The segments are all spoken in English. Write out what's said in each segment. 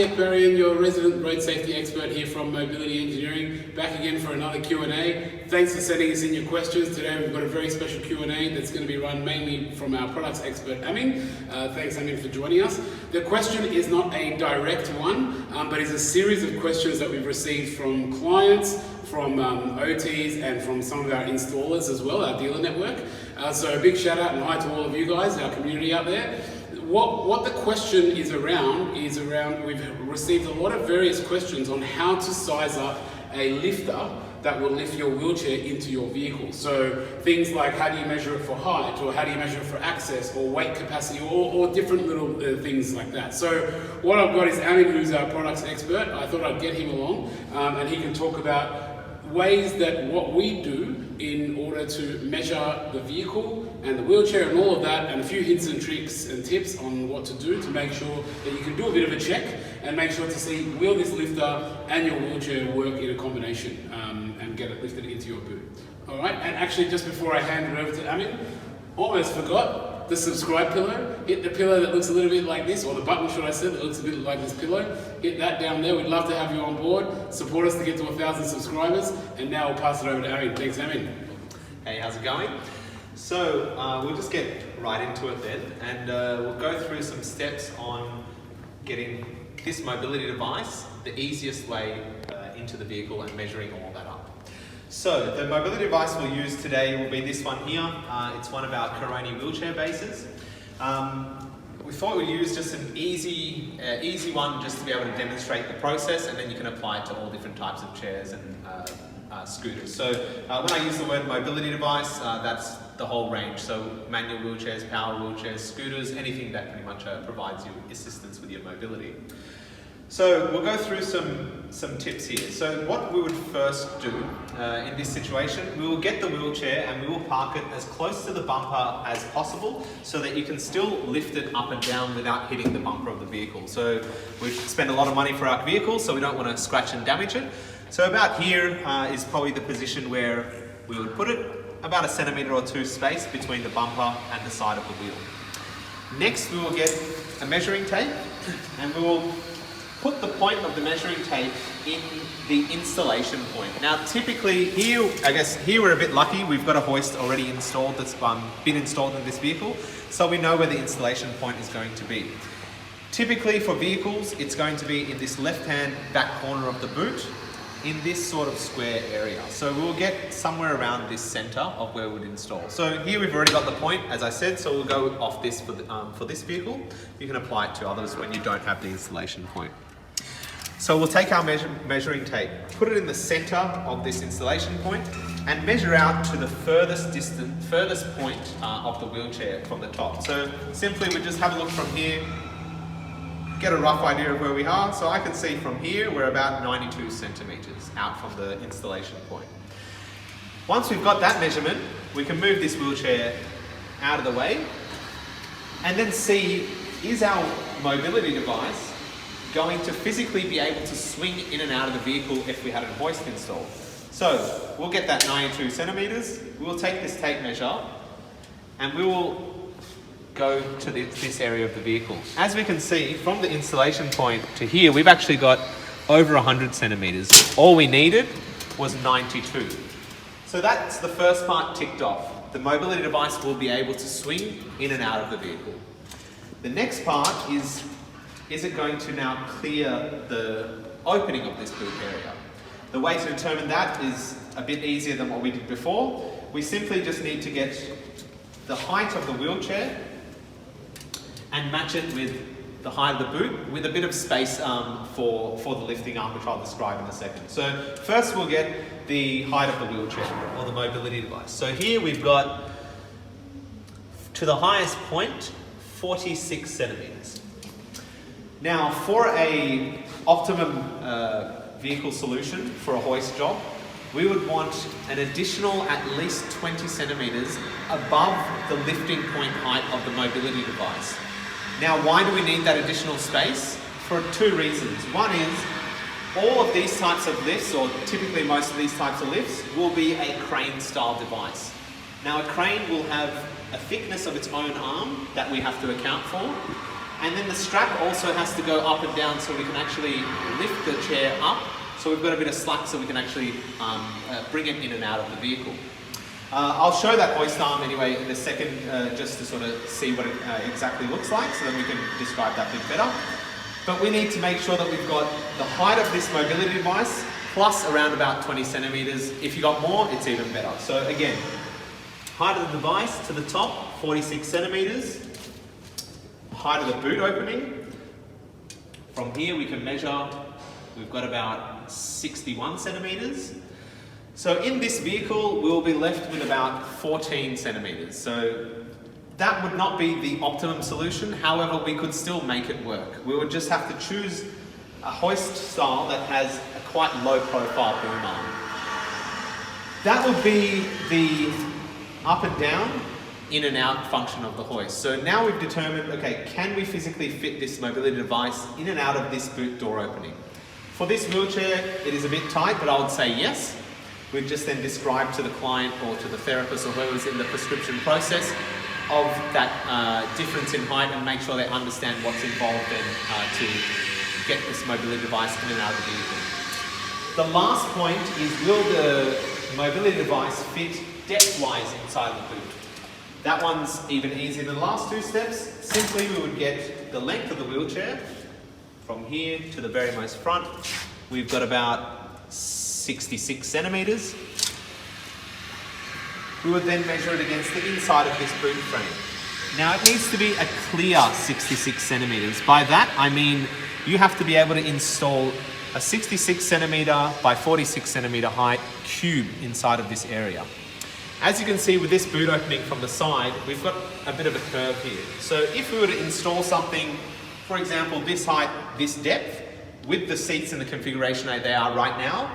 Nick Berrien, your resident road safety expert here from Mobility Engineering, back again for another Q&A. Thanks for sending us in your questions. Today we've got a very special Q&A that's going to be run mainly from our products expert, Amin. Thanks, Amin, for joining us. The question is not a direct one, but is a series of questions that we've received from clients, from OTs, and from some of our installers as well, our dealer network. So a big shout out and hi to all of you guys, our community out there. What the question is around, we've received a lot of various questions on how to size up a lifter that will lift your wheelchair into your vehicle. So things like how do you measure it for height, or how do you measure it for access, or weight capacity, or different little things like that. So what I've got is Amin, who's our products expert. I thought I'd get him along and he can talk about ways that what we do in order to measure the vehicle and the wheelchair and all of that, and a few hints and tricks and tips on what to do to make sure that you can do a bit of a check and make sure to see, will this lifter and your wheelchair work in a combination and get it lifted into your boot. All right, and actually just before I hand it over to Amin, almost forgot the subscribe pillow. Hit the pillow that looks a little bit like this, or the button, should I say, that looks a bit like this pillow. Hit that down there. We'd love to have you on board. Support us to get to 1,000 subscribers. And now we'll pass it over to Amin. Thanks, Amin. Hey, how's it going? So we'll just get right into it then, and we'll go through some steps on getting this mobility device the easiest way into the vehicle and measuring all that up. So the mobility device we'll use today will be this one here. It's one of our Caroni wheelchair bases. We thought we'd use just an easy one just to be able to demonstrate the process, and then you can apply it to all different types of chairs and scooters. So when I use the word mobility device, that's the whole range. So manual wheelchairs, power wheelchairs, scooters, anything that pretty much provides you assistance with your mobility. So we'll go through some tips here. So what we would first do in this situation, we will get the wheelchair and we will park it as close to the bumper as possible so that you can still lift it up and down without hitting the bumper of the vehicle. So we spend a lot of money for our vehicle, so we don't want to scratch and damage it. So about here is probably the position where we would put it, about 1 centimetre or 2 space between the bumper and the side of the wheel. Next we will get a measuring tape and we will put the point of the measuring tape in the installation point. Now typically here, I guess here we're a bit lucky, we've got a hoist already installed that's been installed in this vehicle, so we know where the installation point is going to be. Typically for vehicles, it's going to be in this left-hand back corner of the boot, in this sort of square area. So we'll get somewhere around this center of where we'd install. So here we've already got the point, as I said, so we'll go off this for this vehicle. You can apply it to others when you don't have the installation point. So we'll take our measuring tape, put it in the center of this installation point, and measure out to the furthest point of the wheelchair from the top. So simply we just have a look from here, get a rough idea of where we are. So I can see from here we're about 92 centimeters out from the installation point. Once we've got that measurement, we can move this wheelchair out of the way and then see, is our mobility device going to physically be able to swing in and out of the vehicle if we had a hoist installed. So we'll get that 92 centimeters, we'll take this tape measure and we will go to this area of the vehicle. As we can see, from the installation point to here, we've actually got over 100 centimeters. All we needed was 92. So that's the first part ticked off. The mobility device will be able to swing in and out of the vehicle. The next part is it going to now clear the opening of this boot area? The way to determine that is a bit easier than what we did before. We simply just need to get the height of the wheelchair and match it with the height of the boot with a bit of space for the lifting arm, which I'll describe in a second. So first we'll get the height of the wheelchair or the mobility device. So here we've got, to the highest point, 46 centimeters. Now for a optimum vehicle solution for a hoist job, we would want an additional at least 20 centimeters above the lifting point height of the mobility device. Now why do we need that additional space? For 2 reasons. One is, all of these types of lifts, or typically most of these types of lifts, will be a crane style device. Now a crane will have a thickness of its own arm that we have to account for, And then the strap also has to go up and down so we can actually lift the chair up. So we've got a bit of slack so we can actually bring it in and out of the vehicle. I'll show that hoist arm anyway in a second, just to sort of see what it exactly looks like, so that we can describe that bit better. But we need to make sure that we've got the height of this mobility device plus around about 20 centimeters. If you got more, it's even better. So again, height of the device to the top, 46 centimeters. Height of the boot opening. From here we can measure, we've got about 61 centimeters. So in this vehicle, we'll be left with about 14 centimeters. So that would not be the optimum solution. However, we could still make it work. We would just have to choose a hoist style that has a quite low profile boom arm. That would be the up and down, in and out function of the hoist. So now we've determined, okay, can we physically fit this mobility device in and out of this boot door opening? For this wheelchair, it is a bit tight, but I would say yes. We've just then described to the client or to the therapist or whoever's in the prescription process of that difference in height, and make sure they understand what's involved in to get this mobility device in and out of the vehicle. The last point is, will the mobility device fit depth-wise inside the boot? That one's even easier than the last two steps. Simply we would get the length of the wheelchair from here to the very most front. We've got about 66 centimeters. We would then measure it against the inside of this boot frame. Now it needs to be a clear 66 centimeters. By that I mean you have to be able to install a 66 centimeter by 46 centimeter height cube inside of this area. As you can see with this boot opening from the side, we've got a bit of a curve here. So if we were to install something, for example, this height, this depth, with the seats in the configuration they are right now,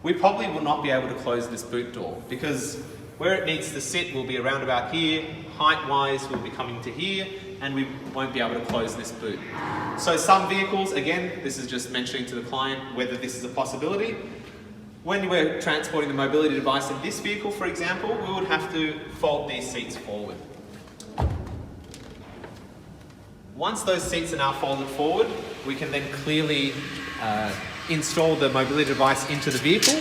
we probably will not be able to close this boot door, because where it needs to sit will be around about here, height-wise we'll be coming to here, and we won't be able to close this boot. So some vehicles, again, this is just mentioning to the client whether this is a possibility. When we're transporting the mobility device in this vehicle, for example, we would have to fold these seats forward. Once those seats are now folded forward, we can then clearly install the mobility device into the vehicle.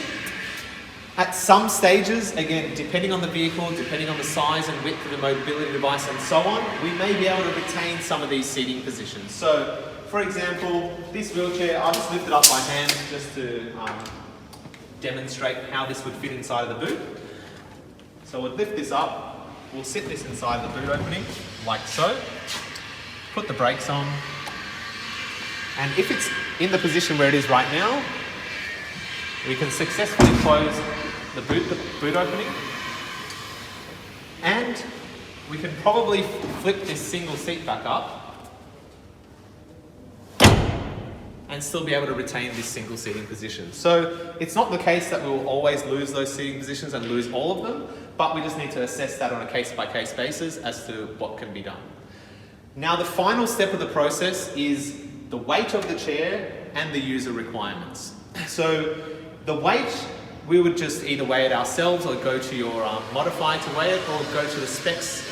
At some stages, again, depending on the vehicle, depending on the size and width of the mobility device and so on, we may be able to retain some of these seating positions. So, for example, this wheelchair, I'll just lift it up by hand just to demonstrate how this would fit inside of the boot. So we'll lift this up, we'll sit this inside the boot opening, like so. Put the brakes on, and if it's in the position where it is right now, we can successfully close the boot opening, and we can probably flip this single seat back up and still be able to retain this single seating position. So it's not the case that we will always lose those seating positions and lose all of them, but we just need to assess that on a case-by-case basis as to what can be done. Now the final step of the process is the weight of the chair and the user requirements. So the weight, we would just either weigh it ourselves or go to your modifier to weigh it, or go to the specs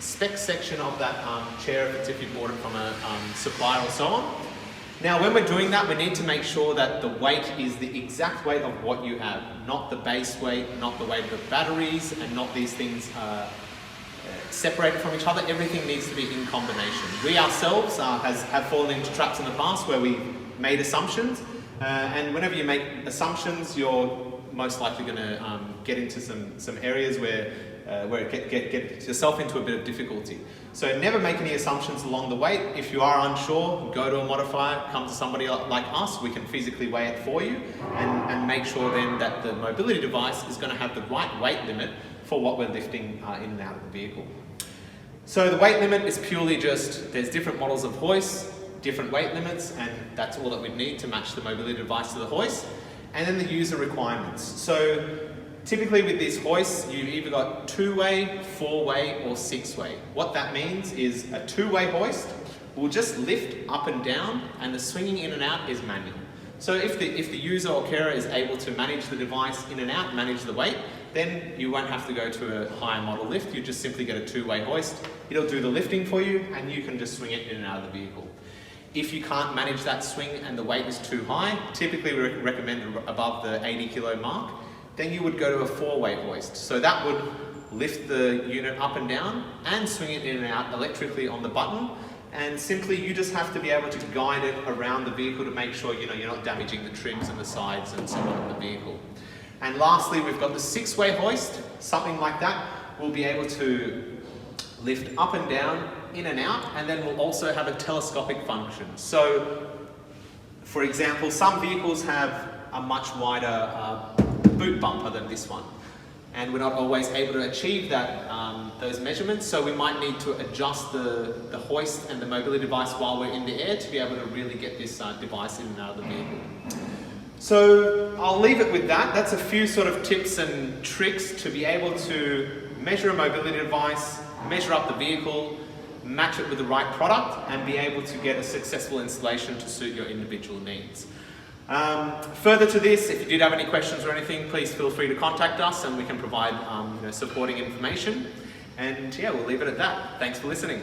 section of that chair if you bought it from a supplier or so on. Now when we're doing that, we need to make sure that the weight is the exact weight of what you have, not the base weight, not the weight of the batteries, and not these things separated from each other. Everything needs to be in combination. We ourselves have fallen into traps in the past where we made assumptions, and whenever you make assumptions, you're most likely going to get into some areas where get yourself into a bit of difficulty. So never make any assumptions along the way. If you are unsure, go to a modifier, come to somebody like us, we can physically weigh it for you, and make sure then that the mobility device is going to have the right weight limit for what we're lifting in and out of the vehicle. So the weight limit is purely just, there's different models of hoists, different weight limits, and that's all that we'd need to match the mobility device to the hoist. And then the user requirements. So typically with these hoists, you've either got 2-way, 4-way, or 6-way. What that means is a 2-way hoist will just lift up and down, and the swinging in and out is manual. So if the user or carer is able to manage the device in and out, manage the weight, then you won't have to go to a higher model lift. You just simply get a two-way hoist. It'll do the lifting for you, and you can just swing it in and out of the vehicle. If you can't manage that swing and the weight is too high, typically we recommend above the 80 kilo mark, then you would go to a four-way hoist. So that would lift the unit up and down and swing it in and out electrically on the button. And simply you just have to be able to guide it around the vehicle to make sure you're not damaging the trims and the sides and so on in the vehicle. And lastly, we've got the six-way hoist. Something like that will be able to lift up and down, in and out, and then we'll also have a telescopic function. So, for example, some vehicles have a much wider boot bumper than this one, and we're not always able to achieve that those measurements, so we might need to adjust the hoist and the mobility device while we're in the air to be able to really get this device in and out of the vehicle. So I'll leave it with that. That's a few sort of tips and tricks to be able to measure a mobility device, measure up the vehicle, match it with the right product, and be able to get a successful installation to suit your individual needs. Further to this, if you did have any questions or anything, please feel free to contact us and we can provide supporting information. And yeah, we'll leave it at that. Thanks for listening.